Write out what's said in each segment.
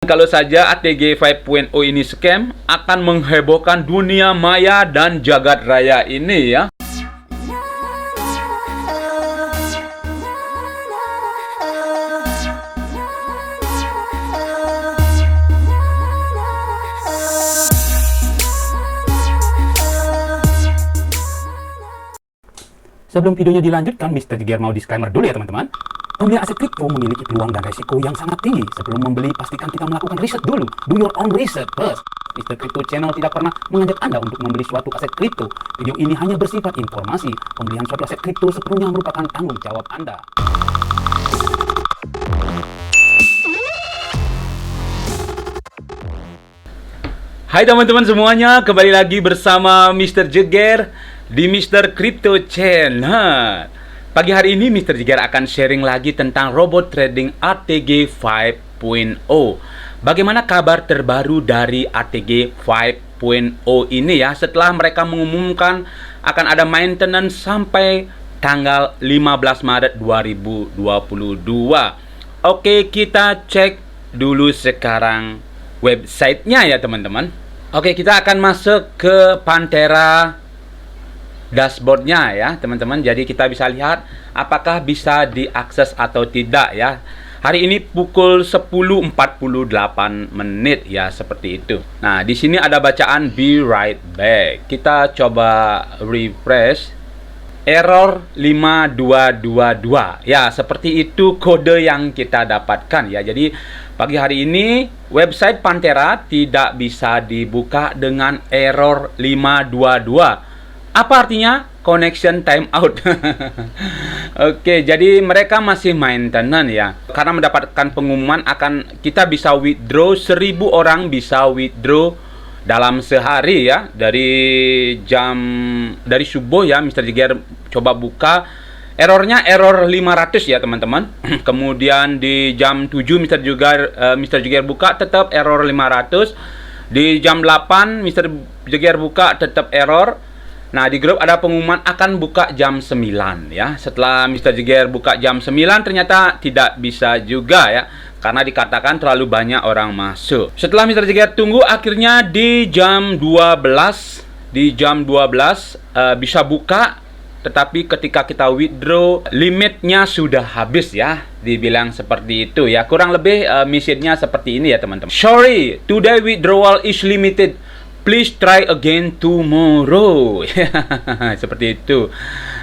Kalau saja ATG 5.0 ini scam, akan menghebohkan dunia maya dan jagat raya ini ya. Sebelum videonya dilanjutkan, Mr. Jigger mau disclaimer dulu ya teman-teman. Pembelian aset kripto memiliki peluang dan resiko yang sangat tinggi. Sebelum membeli, pastikan kita melakukan riset dulu. Do your own research first. Mr. Crypto Channel tidak pernah mengajak Anda untuk membeli suatu aset kripto. Video ini hanya bersifat informasi. Pembelian suatu aset kripto sepenuhnya merupakan tanggung jawab Anda. Hai teman-teman semuanya, kembali lagi bersama Mr. Jigger di Mr. Crypto Channel. Pagi hari ini Mr. Jigger akan sharing lagi tentang robot trading ATG 5.0. Bagaimana kabar terbaru dari ATG 5.0 ini ya, setelah mereka mengumumkan akan ada maintenance sampai tanggal 15 Maret 2022. Oke, kita cek dulu sekarang websitenya ya teman-teman. Oke, kita akan masuk ke Pantera dashboardnya ya teman-teman. Jadi kita bisa lihat apakah bisa diakses atau tidak ya. Hari ini pukul 10.48 menit ya, seperti itu. Nah, di sini ada bacaan be right back. Kita coba refresh. Error 5222 ya, seperti itu kode yang kita dapatkan ya. Jadi pagi hari ini website Pantera tidak bisa dibuka dengan error 522. Apa artinya? Connection timeout. Oke, jadi mereka masih maintenance ya. Karena mendapatkan pengumuman akan kita bisa withdraw 1000 orang bisa withdraw dalam sehari ya. Dari subuh ya, Mr. Jigger coba buka. Errornya error 500 ya teman-teman. Kemudian di jam 7 Mr. Jigger buka, tetap error 500. Di jam 8 Mr. Jigger buka, tetap error. Nah, di grup ada pengumuman akan buka jam 9 ya. Setelah Mr. Jigger buka jam 9 ternyata tidak bisa juga ya, karena dikatakan terlalu banyak orang masuk. Setelah Mr. Jigger tunggu, akhirnya di jam 12 bisa buka. Tetapi ketika kita withdraw, limitnya sudah habis ya. Dibilang seperti itu ya. Kurang lebih message-nya seperti ini ya teman-teman. Sorry, today withdrawal is limited. Please try again tomorrow. Seperti itu.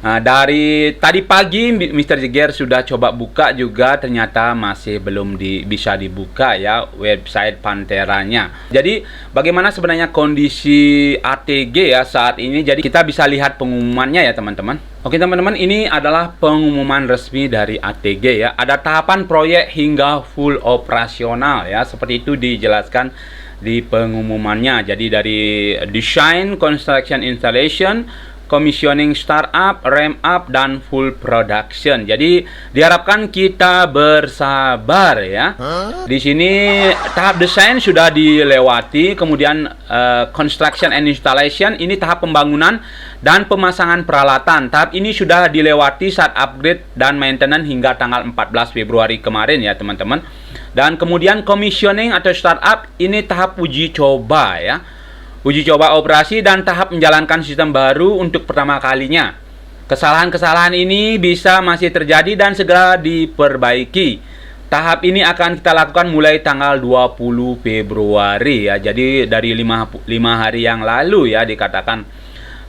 Dari tadi pagi Mr. Jigger sudah coba buka juga, ternyata masih belum bisa dibuka ya website Panteranya. Jadi bagaimana sebenarnya kondisi ATG ya saat ini? Jadi kita bisa lihat pengumumannya ya teman-teman. Oke teman-teman, ini adalah pengumuman resmi dari ATG ya. Ada tahapan proyek hingga full operasional ya. Seperti itu dijelaskan di pengumumannya. Jadi dari design, construction, installation, commissioning, startup, ramp up, dan full production. Jadi diharapkan kita bersabar ya. Di sini tahap desain sudah dilewati, kemudian construction and installation ini tahap pembangunan dan pemasangan peralatan. Tahap ini sudah dilewati saat upgrade dan maintenance hingga tanggal 14 Februari kemarin ya teman-teman. Dan kemudian commissioning atau startup ini tahap uji coba ya. Uji coba operasi dan tahap menjalankan sistem baru untuk pertama kalinya. Kesalahan-kesalahan ini bisa masih terjadi dan segera diperbaiki. Tahap ini akan kita lakukan mulai tanggal 20 Februari ya. Jadi dari 5 hari yang lalu ya dikatakan.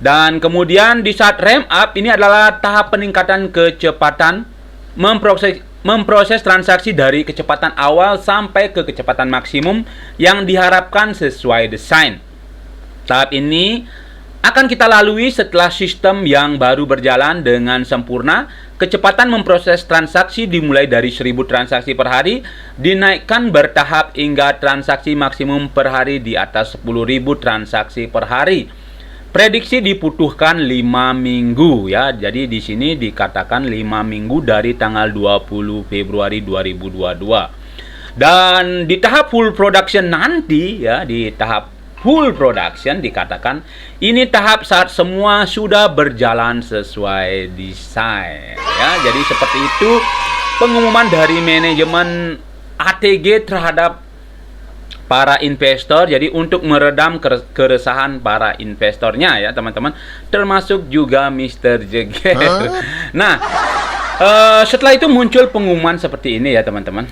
Dan kemudian di saat ramp up ini adalah tahap peningkatan kecepatan, memproses transaksi dari kecepatan awal sampai ke kecepatan maksimum yang diharapkan sesuai desain. Tahap ini akan kita lalui setelah sistem yang baru berjalan dengan sempurna. Kecepatan memproses transaksi dimulai dari 1000 transaksi per hari, dinaikkan bertahap hingga transaksi maksimum per hari di atas 10.000 transaksi per hari. Prediksi dibutuhkan 5 minggu ya. Jadi di sini dikatakan 5 minggu dari tanggal 20 Februari 2022. Dan di tahap full production nanti ya, di tahap full production dikatakan ini tahap saat semua sudah berjalan sesuai desain ya. Jadi seperti itu pengumuman dari manajemen ATG terhadap para investor, jadi untuk meredam keresahan para investornya ya teman-teman, termasuk juga Mr. Jeger. Nah, setelah itu muncul pengumuman seperti ini ya teman-teman.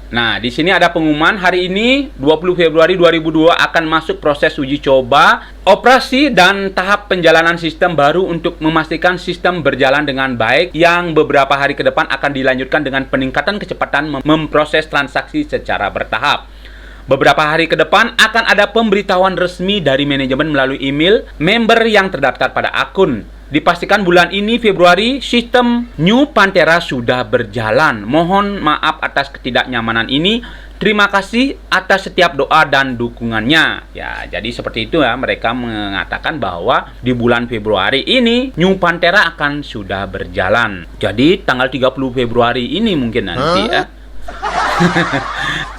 Nah, di sini ada pengumuman hari ini 20 Februari 2002 akan masuk proses uji coba, operasi dan tahap penjalanan sistem baru untuk memastikan sistem berjalan dengan baik yang beberapa hari ke depan akan dilanjutkan dengan peningkatan kecepatan memproses transaksi secara bertahap. Beberapa hari ke depan akan ada pemberitahuan resmi dari manajemen melalui email member yang terdaftar pada akun. Dipastikan bulan ini Februari sistem New Panthera sudah berjalan. Mohon maaf atas ketidaknyamanan ini. Terima kasih atas setiap doa dan dukungannya. Ya, jadi seperti itu ya, mereka mengatakan bahwa di bulan Februari ini New Panthera akan sudah berjalan. Jadi tanggal 30 Februari ini mungkin nanti ya.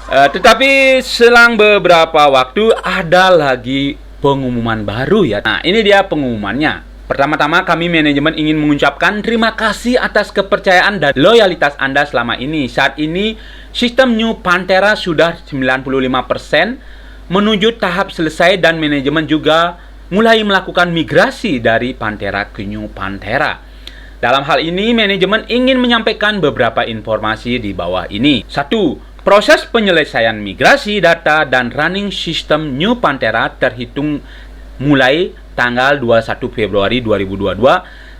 Tetapi selang beberapa waktu ada lagi pengumuman baru ya. Nah, ini dia pengumumannya. Pertama-tama kami manajemen ingin mengucapkan terima kasih atas kepercayaan dan loyalitas Anda selama ini. Saat ini sistem New Panthera sudah 95% menuju tahap selesai dan manajemen juga mulai melakukan migrasi dari Panthera ke New Panthera. Dalam hal ini manajemen ingin menyampaikan beberapa informasi di bawah ini. 1. Proses penyelesaian migrasi data dan running sistem New Panthera terhitung mulai tanggal 21 Februari 2022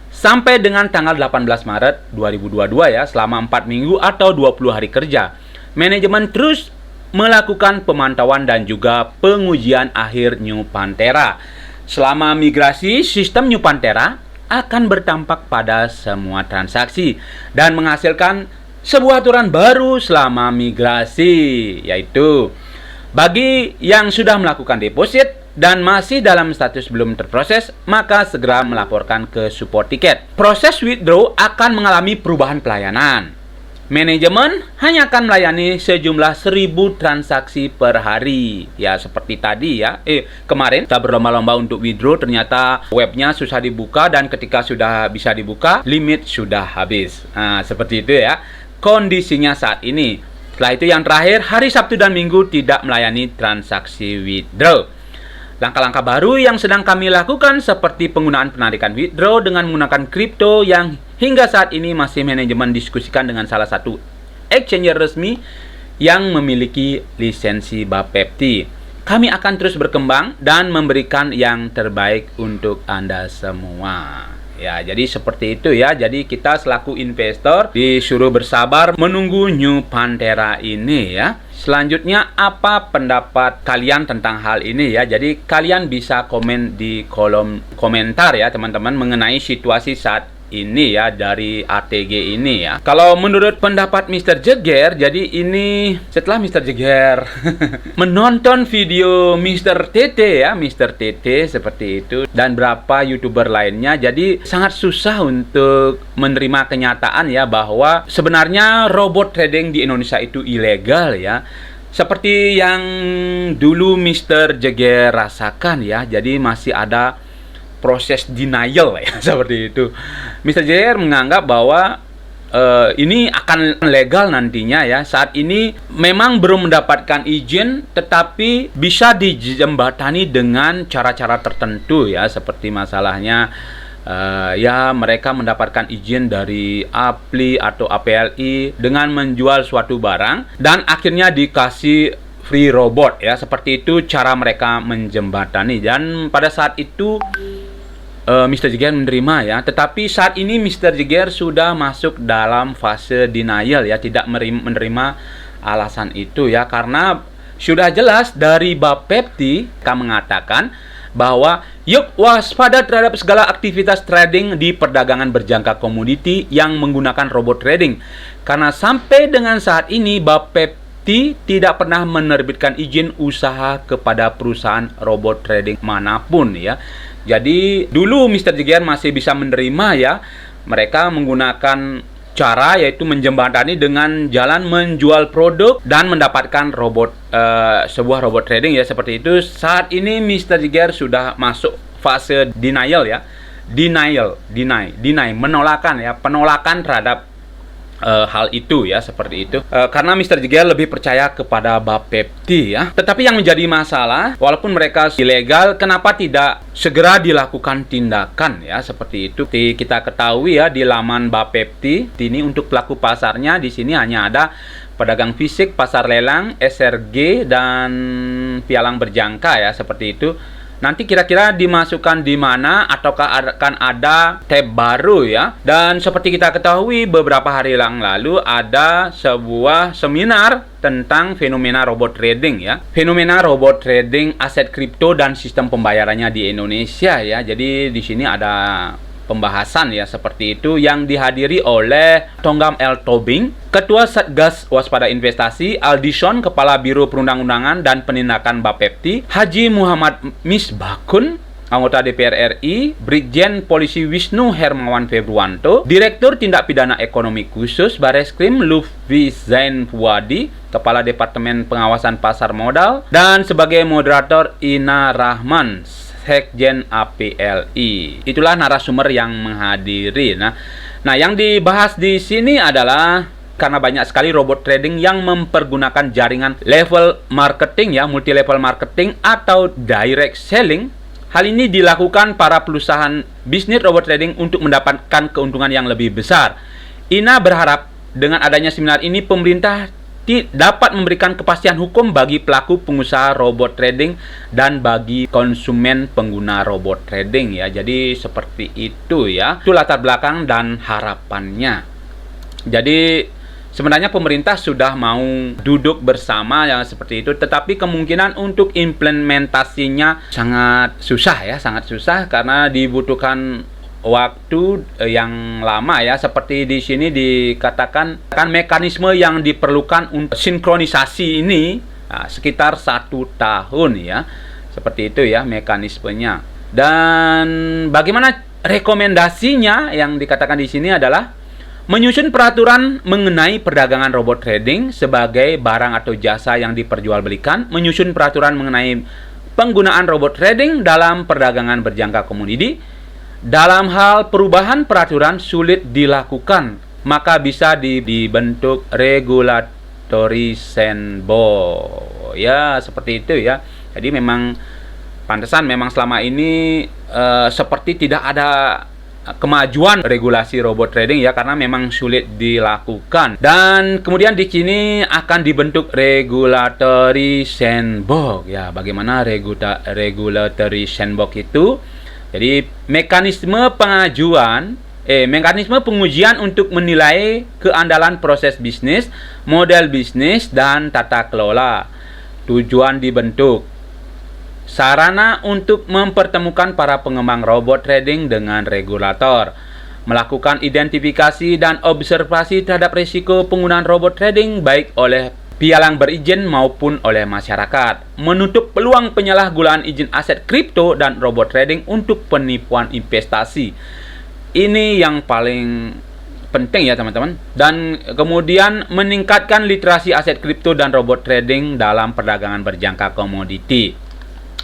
sampai dengan tanggal 18 Maret 2022 ya, selama 4 minggu atau 20 hari kerja. Manajemen terus melakukan pemantauan dan juga pengujian akhir New Panthera. Selama migrasi, sistem New Panthera akan berdampak pada semua transaksi dan menghasilkan sebuah aturan baru selama migrasi, yaitu bagi yang sudah melakukan deposit dan masih dalam status belum terproses, maka segera melaporkan ke support tiket. Proses withdraw akan mengalami perubahan pelayanan. Manajemen hanya akan melayani sejumlah 1000 transaksi per hari. Ya, seperti tadi ya. Kemarin kita berlomba-lomba untuk withdraw, ternyata webnya susah dibuka dan ketika sudah bisa dibuka, limit sudah habis. Nah, seperti itu ya kondisinya saat ini. Setelah itu yang terakhir, hari Sabtu dan Minggu tidak melayani transaksi withdraw. Langkah-langkah baru yang sedang kami lakukan seperti penggunaan penarikan withdraw dengan menggunakan kripto yang hingga saat ini masih manajemen diskusikan dengan salah satu exchange resmi yang memiliki lisensi Bapepti. Kami akan terus berkembang dan memberikan yang terbaik untuk Anda semua. Ya, jadi seperti itu ya. Jadi kita selaku investor disuruh bersabar menunggu New Panthera ini ya. Selanjutnya apa pendapat kalian tentang hal ini ya. Jadi kalian bisa komen di kolom komentar ya teman-teman mengenai situasi saat ini ya dari ATG ini ya. Kalau menurut pendapat Mr. Jeger, jadi ini setelah Mr. Jeger menonton video Mr. TT ya, Mr. TT seperti itu dan berapa YouTuber lainnya, jadi sangat susah untuk menerima kenyataan ya bahwa sebenarnya robot trading di Indonesia itu ilegal ya. Seperti yang dulu Mr. Jeger rasakan ya. Jadi masih ada proses denial ya, seperti itu. Mr. Jeger menganggap bahwa ini akan legal nantinya ya. Saat ini memang belum mendapatkan izin, tetapi bisa dijembatani dengan cara-cara tertentu ya, seperti masalahnya ya mereka mendapatkan izin dari APLI atau APLI dengan menjual suatu barang dan akhirnya dikasih free robot ya, seperti itu cara mereka menjembatani. Dan pada saat itu Mr. Jeger menerima ya, tetapi saat ini Mr. Jeger sudah masuk dalam fase denial ya, tidak menerima alasan itu ya, karena sudah jelas dari Bapepti mengatakan bahwa yuk waspada terhadap segala aktivitas trading di perdagangan berjangka komoditi yang menggunakan robot trading, karena sampai dengan saat ini Bapepti tidak pernah menerbitkan izin usaha kepada perusahaan robot trading manapun ya. Jadi dulu Mr. Jeger masih bisa menerima ya, mereka menggunakan cara yaitu menjembatani dengan jalan menjual produk dan mendapatkan sebuah robot trading ya, seperti itu. Saat ini Mr. Jeger sudah masuk fase denial ya, deny, penolakan ya, penolakan terhadap hal itu ya, seperti itu. Karena Mr. Jegel lebih percaya kepada Bapepti ya. Tetapi yang menjadi masalah, walaupun mereka ilegal, kenapa tidak segera dilakukan tindakan ya, seperti itu. Kita ketahui ya, di laman Bapepti ini untuk pelaku pasarnya di sini hanya ada pedagang fisik, pasar lelang, SRG dan pialang berjangka ya, seperti itu. Nanti kira-kira dimasukkan di mana, ataukah akan ada tab baru ya. Dan seperti kita ketahui beberapa hari yang lalu ada sebuah seminar tentang fenomena robot trading ya. Fenomena robot trading aset kripto dan sistem pembayarannya di Indonesia ya. Jadi di sini ada pembahasan ya, seperti itu, yang dihadiri oleh Tonggam L. Tobing, Ketua Satgas Waspada Investasi, Aldison, Kepala Biro Perundang-undangan dan Penindakan Bapepti, Haji Muhammad Misbahkun, anggota DPR RI, Brigjen Polisi Wisnu Hermawan Februanto, Direktur Tindak Pidana Ekonomi Khusus Bareskrim Lutfi Zain Fuadi, Kepala Departemen Pengawasan Pasar Modal, dan sebagai moderator Ina Rahman, Sekjen APLI. Itulah narasumber yang menghadiri. Nah, yang dibahas di sini adalah karena banyak sekali robot trading yang mempergunakan jaringan level marketing ya, multi level marketing atau direct selling. Hal ini dilakukan para perusahaan bisnis robot trading untuk mendapatkan keuntungan yang lebih besar. Ina berharap dengan adanya seminar ini pemerintah dapat memberikan kepastian hukum bagi pelaku pengusaha robot trading dan bagi konsumen pengguna robot trading ya. Jadi seperti itu ya. Itu latar belakang dan harapannya. Jadi sebenarnya pemerintah sudah mau duduk bersama ya, seperti itu, tetapi kemungkinan untuk implementasinya sangat susah ya, sangat susah karena dibutuhkan waktu yang lama ya. Seperti di sini dikatakan kan mekanisme yang diperlukan untuk sinkronisasi ini sekitar 1 tahun ya, seperti itu ya mekanismenya. Dan bagaimana rekomendasinya yang dikatakan di sini adalah menyusun peraturan mengenai perdagangan robot trading sebagai barang atau jasa yang diperjualbelikan, menyusun peraturan mengenai penggunaan robot trading dalam perdagangan berjangka komoditi. Dalam hal perubahan peraturan sulit dilakukan, maka bisa dibentuk regulatory sandbox. Ya, seperti itu ya. Jadi memang pantesan memang selama ini seperti tidak ada kemajuan regulasi robot trading ya, karena memang sulit dilakukan. Dan kemudian di sini akan dibentuk regulatory sandbox. Ya, bagaimana regulatory sandbox itu? Jadi mekanisme pengujian untuk menilai keandalan proses bisnis, model bisnis, dan tata kelola. Tujuan dibentuk sarana untuk mempertemukan para pengembang robot trading dengan regulator, melakukan identifikasi dan observasi terhadap risiko penggunaan robot trading baik oleh pialang berizin maupun oleh masyarakat, menutup peluang penyalahgunaan izin aset kripto dan robot trading untuk penipuan investasi. Ini yang paling penting ya teman-teman. Dan kemudian meningkatkan literasi aset kripto dan robot trading dalam perdagangan berjangka komoditi.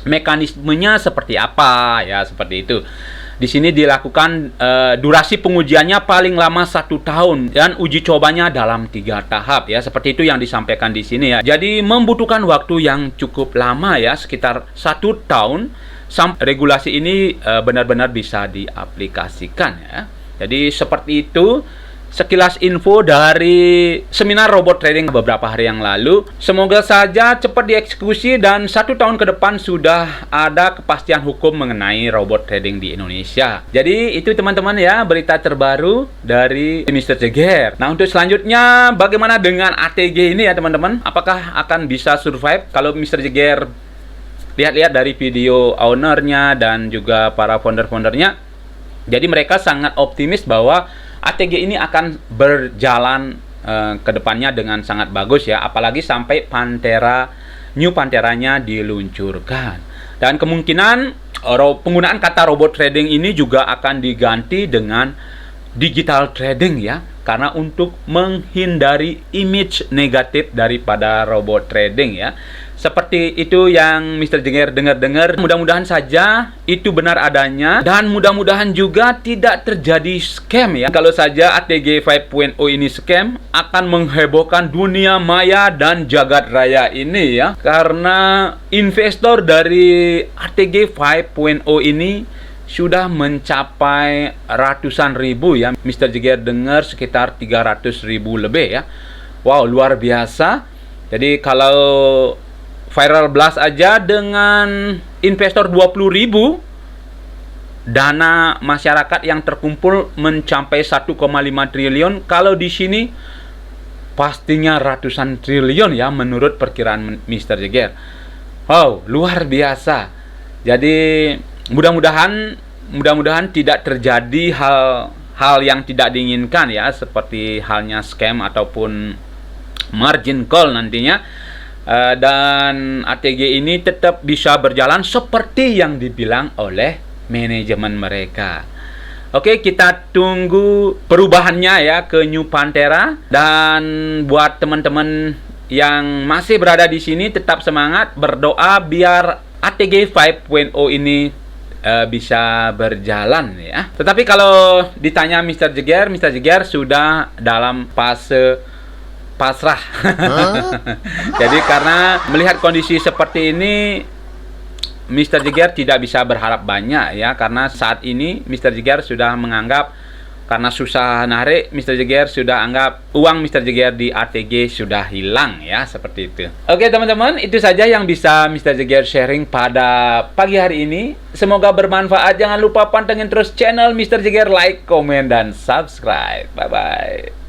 Mekanismenya seperti apa ya, seperti itu. Di sini dilakukan durasi pengujiannya paling lama 1 tahun dan uji cobanya dalam 3 tahap ya, seperti itu yang disampaikan di sini ya. Jadi membutuhkan waktu yang cukup lama ya, sekitar 1 tahun sampai regulasi ini benar-benar bisa diaplikasikan ya. Jadi seperti itu sekilas info dari seminar robot trading beberapa hari yang lalu. Semoga saja cepat dieksekusi dan 1 tahun ke depan sudah ada kepastian hukum mengenai robot trading di Indonesia. Jadi itu teman-teman ya, berita terbaru dari Mr. Jegel. Nah, untuk selanjutnya bagaimana dengan ATG ini ya teman-teman? Apakah akan bisa survive? Kalau Mr. Jegel lihat-lihat dari video ownernya dan juga para founder-foundernya, jadi mereka sangat optimis bahwa ATG ini akan berjalan ke depannya dengan sangat bagus ya, apalagi sampai New Panteranya diluncurkan. Dan kemungkinan penggunaan kata robot trading ini juga akan diganti dengan digital trading ya, karena untuk menghindari image negatif daripada robot trading ya. seperti itu yang Mr. Jeger dengar-dengar. Mudah-mudahan saja itu benar adanya dan mudah-mudahan juga tidak terjadi scam ya. Kalau saja ATG 5.0 ini scam, akan menghebohkan dunia maya dan jagat raya ini ya. Karena investor dari ATG 5.0 ini sudah mencapai ratusan ribu ya. Mr. Jeger dengar sekitar 300 ribu lebih ya. Wow, luar biasa. Jadi kalau Viral Blast aja dengan investor 20 ribu, dana masyarakat yang terkumpul mencapai 1,5 triliun. Kalau di sini pastinya ratusan triliun ya menurut perkiraan Mr. Jeger. Wow, luar biasa. Jadi mudah-mudahan tidak terjadi hal yang tidak diinginkan ya, seperti halnya scam ataupun margin call nantinya. Dan ATG ini tetap bisa berjalan seperti yang dibilang oleh manajemen mereka. Oke, kita tunggu perubahannya ya ke New Panthera. Dan buat teman-teman yang masih berada di sini, tetap semangat, berdoa biar ATG 5.0 ini bisa berjalan ya. Tetapi kalau ditanya Mr. Jeger sudah dalam fase pasrah. Jadi karena melihat kondisi seperti ini, Mr. Jeger tidak bisa berharap banyak ya, karena saat ini Mr. Jeger sudah menganggap karena susah narik, Mr. Jeger sudah anggap uang Mr. Jeger di ATG sudah hilang ya, seperti itu. Oke teman-teman, itu saja yang bisa Mr. Jeger sharing pada pagi hari ini. Semoga bermanfaat. Jangan lupa pantengin terus channel Mr. Jeger, like, komen, dan subscribe. Bye-bye.